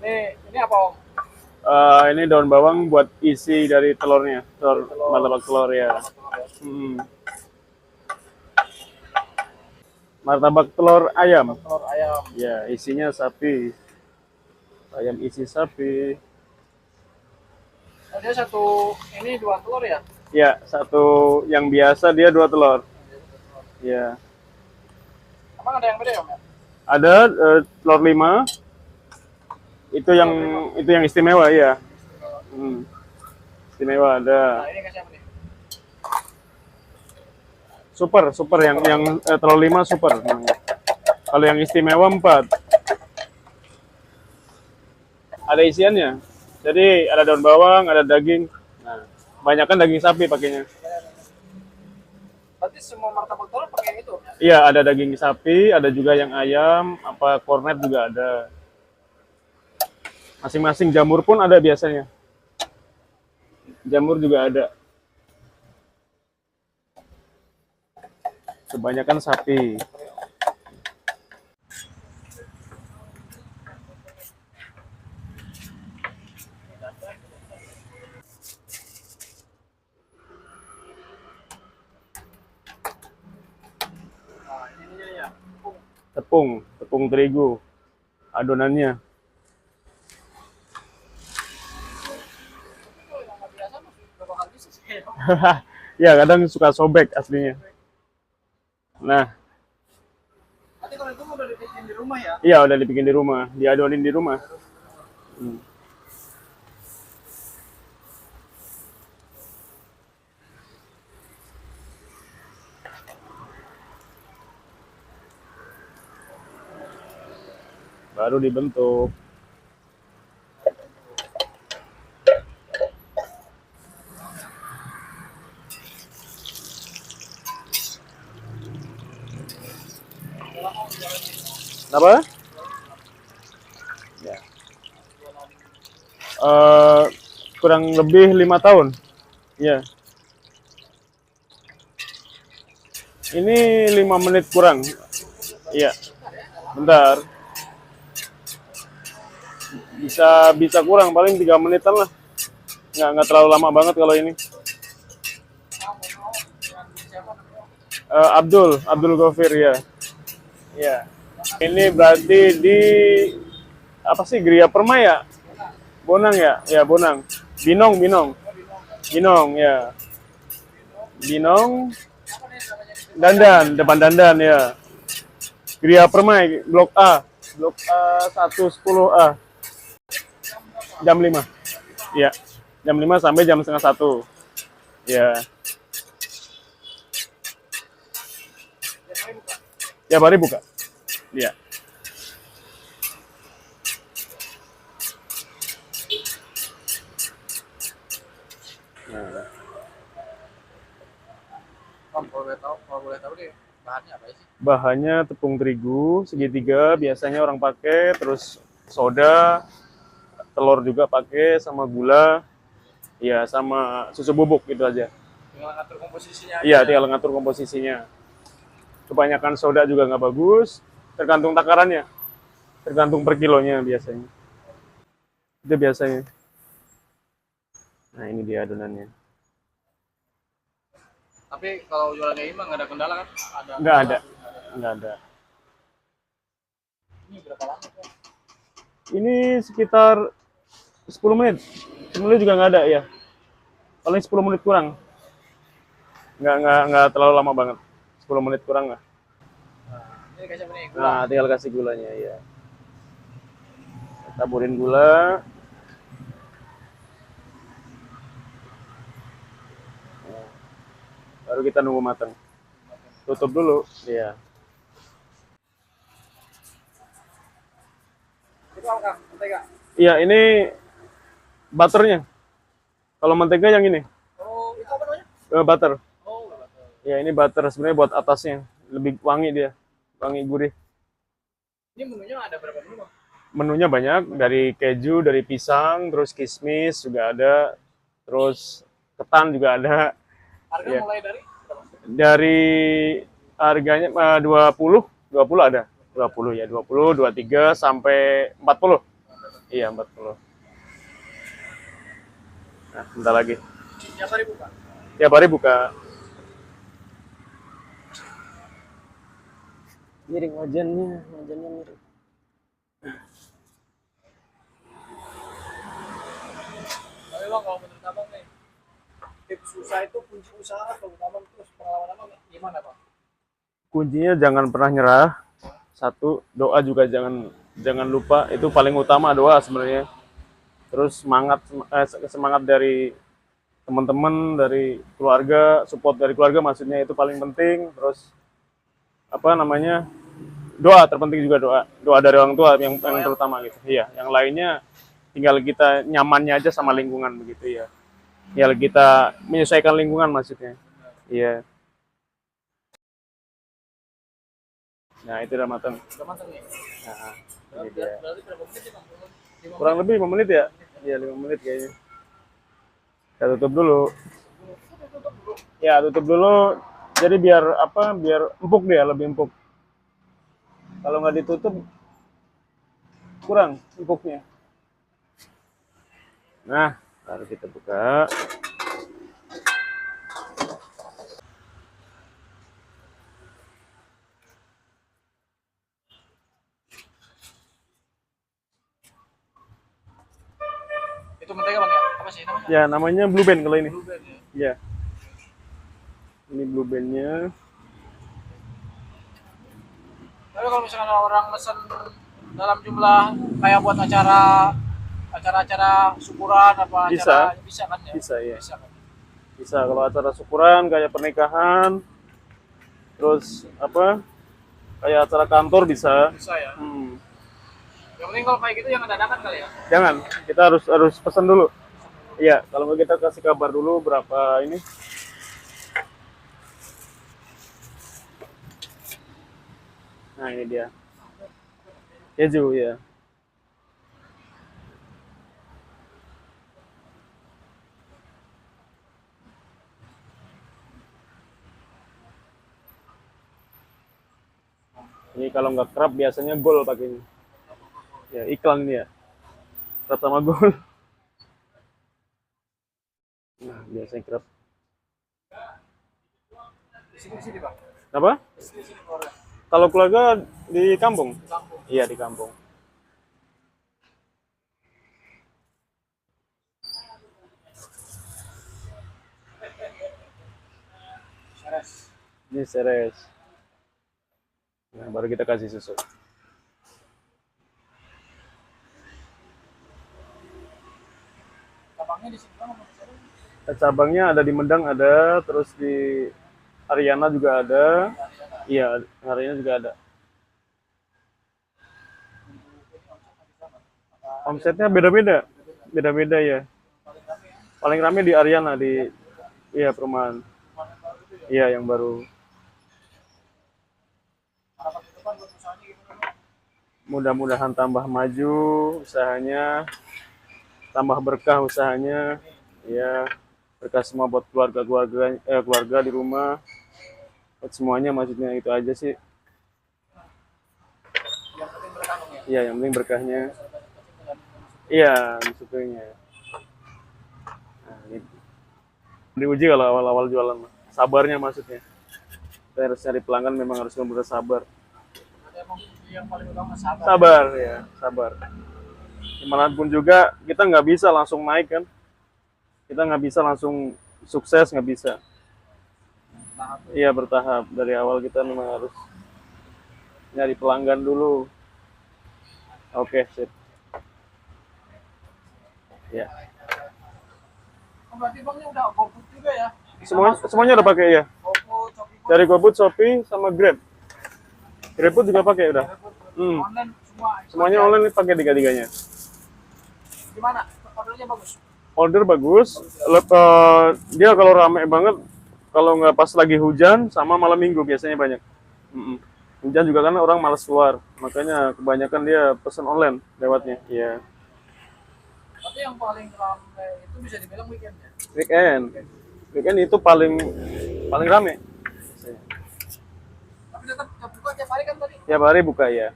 Ini apa Om? Ini daun bawang buat isi dari telurnya, Telur, martabak telur ya. telur ya. Hmm. Martabak telur ayam. Telur ayam. Ya, isinya sapi. Ayam isi sapi. Oh, dia satu ini dua telur ya? Ya, satu yang biasa dia 2 telur. Ya. Emang ada yang beda ya Om ya? Ada telur 5. Itu yang itu yang istimewa ya. Hmm. Istimewa ada. Nah ini kasih apa nih? Super, super yang telur 5 super. Kalau yang istimewa 4. Ada isiannya. Jadi ada daun bawang, ada daging. Nah, banyak kan daging sapi pakainya. Berarti semua martabak telur pakai itu Om ya? Iya, ada daging sapi, ada juga yang ayam, apa kornet juga ada. Masing-masing jamur pun ada biasanya. Jamur juga ada. Kebanyakan sapi. Nah ini ya. Tepung terigu. Adonannya. Kalau yang nggak biasa masih gak bakal bisa sih. Ya, kadang suka sobek aslinya. Nah, Nanti kalau itu udah dibikin di rumah ya? iya udah dibikin di rumah, diadonin di rumah. Hmm. Baru dibentuk. Apa? Ya. Eh, kurang lebih 5 tahun. Ya. Ini 5 menit kurang. Iya. Bentar. Bisa kurang paling 3 menitan lah. Nggak terlalu lama banget kalau ini. Abdul Gofir ya. Ya. Ini berarti di apa sih Gria Permai ya? Bonang ya? Ya Bonang. Binong ya. Binong. Depan Dandan ya. Gria Permai, Blok A 110A. Jam 5. Ya. Jam 5 sampai jam setengah 1. Ya. Tiap hari buka. Ya. Nah. Om, kalau boleh tahu deh bahannya apa sih? Bahannya tepung terigu segitiga biasanya orang pakai, terus soda, telur juga pakai, sama gula, ya sama susu bubuk gitu aja. Tinggal ngatur komposisinya aja. Iya, tinggal ngatur komposisinya. Kebanyakan soda juga nggak bagus, tergantung takarannya, tergantung per kilonya biasanya. Itu biasanya. Nah ini dia adonannya. Tapi kalau jualannya ini mah nggak ada kendala kan? Ada. Nggak ada. Ini berapa lama tuh? Ini sekitar 10 menit. 10 menit juga nggak ada ya. Paling 10 menit kurang. Nggak terlalu lama banget. 10 menit kurang lah. Nah, ini kasih apa nih? Gula. Nah, tinggal kasih gulanya ya. Taburin gula. Nah, baru kita nunggu matang. Tutup dulu. Iya. Itu apa Kang? Mentega. Iya, ini butternya. Kalau mentega yang ini, Oh, itu apa namanya? butter. Oh, Ya, ini butter sebenarnya buat atasnya. Lebih wangi dia. Wangi gurih. ini menunya ada berapa menu Bang? Menunya banyak, dari keju, dari pisang, terus kismis juga ada, terus ketan juga ada. Harga Ya. mulai dari berapa? Dari harganya 20 ada. 20 ya, 20, 23 sampai 40. Iya, 40. Nah, bentar lagi. Tiap hari buka. Tiap hari buka. Miring wajannya miring. Tapi bang, kalau menurut abang nih, tips usaha itu kunci usaha atau abang terus pengalaman abang gimana bang? Kuncinya jangan pernah nyerah. Satu, doa juga jangan lupa. Itu paling utama, doa sebenarnya. Terus semangat dari teman-teman, dari keluarga, support dari keluarga maksudnya itu paling penting. Terus apa namanya, doa terpenting juga, doa dari orang tua yang terutama gitu. Iya, yang lainnya tinggal kita nyamannya aja sama lingkungan begitu ya. Ya kita menyesuaikan lingkungan maksudnya. Iya. Nah itu udah matang. Udah matang nih. Nah, ini dia. Berarti berapa menit ya bang? Kurang lebih 5 menit ya? Iya 5 menit kayaknya. Kita tutup dulu. Ya tutup dulu. Jadi biar apa? Biar empuk dia, lebih empuk. Kalau nggak ditutup kurang empuknya. Nah, baru kita buka. Itu mentega bang ya? Apa sih namanya? Ya namanya Blue Band kalau ini. Blue Band ya. Ya. Ini Blue Band-nya. Tapi kalau misalkan orang mesen dalam jumlah kayak buat acara-acara syukuran apa Bisa. acara bisa kan ya? Bisa ya. Bisa kan? Bisa kalau acara syukuran kayak pernikahan. Terus apa? Kayak acara kantor bisa. Bisa ya. Hmm. Yang penting kalau kayak gitu jangan dadakan kali ya. Jangan, kita harus pesan dulu. Iya, kalau nggak kita kasih kabar dulu berapa ini. Nah ini dia. Keju ya. Ini kalau nggak kerap biasanya gol pakainya. Ya iklan ini ya. Kerap sama gol. Nah biasanya kerap. Di sini bang. Apa? Di sini keluarga. Kalau keluarga di kampung? Di kampung. Iya di kampung. Seres. Ini seres. Nah, baru kita kasih susu. Cabangnya di sini bang. Cabangnya ada di Medang ada, terus di Ariana juga ada. Iya, Ariana juga ada. Omsetnya beda-beda. Beda-beda ya. Paling rame di Ariana di iya perumahan. Iya, yang baru. Mudah-mudahan tambah maju usahanya, tambah berkah usahanya. Ya, berkah semua buat keluarga di rumah. Buat semuanya maksudnya itu aja sih. Iya, yang penting berkahnya. Iya, disukunya. Nah, ini. Diuji kalau awal-awal jualan. Sabarnya maksudnya. Kita harus cari pelanggan memang harus benar sabar. Yang paling utama sabar. Sabar ya, sabar. Dimanapun juga kita nggak bisa langsung naik kan. Kita nggak bisa langsung sukses, nggak bisa. Iya bertahap. Dari awal kita memang harus nyari pelanggan dulu. Oke, sip. Ya. Oh, berarti bangnya udah GoFood juga ya? Semuanya udah pakai ya. GoFood, Shopee, Dari GoFood, Shopee, sama Grab. GrabFood juga pakai udah. online semua. Semuanya online pakai tiga-tiganya. Gimana? Ordernya bagus. Order bagus. Dia kalau rame banget, kalau nggak pas lagi hujan sama malam minggu biasanya banyak. Hujan juga kan orang malas keluar, makanya kebanyakan dia pesan online lewatnya. Iya. Tapi yang paling ramai itu bisa dibilang weekend ya? Weekend itu paling rame. Tapi tetap buka tiap hari kan tadi? Tiap hari buka ya.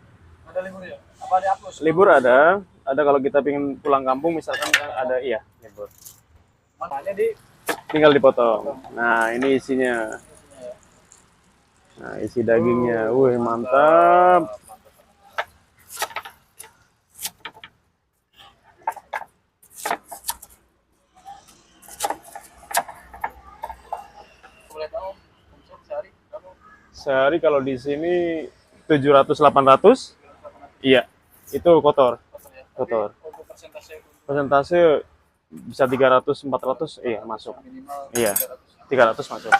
Ada libur ya? Apa ada hapus? Libur ada, ada kalau kita pengen pulang kampung misalkan ada iya nyebur. Mananya di Tinggal dipotong. Nah, ini isinya. Nah, isi dagingnya. Wih, mantap. boleh tahu omset sehari berapa? Sehari kalau di sini 700-800. Iya, itu kotor. Kotor ya? Kotor. Tapi untuk persentase Persentase bisa 300-400, iya masuk. minimal Iya, 300. 300 masuk.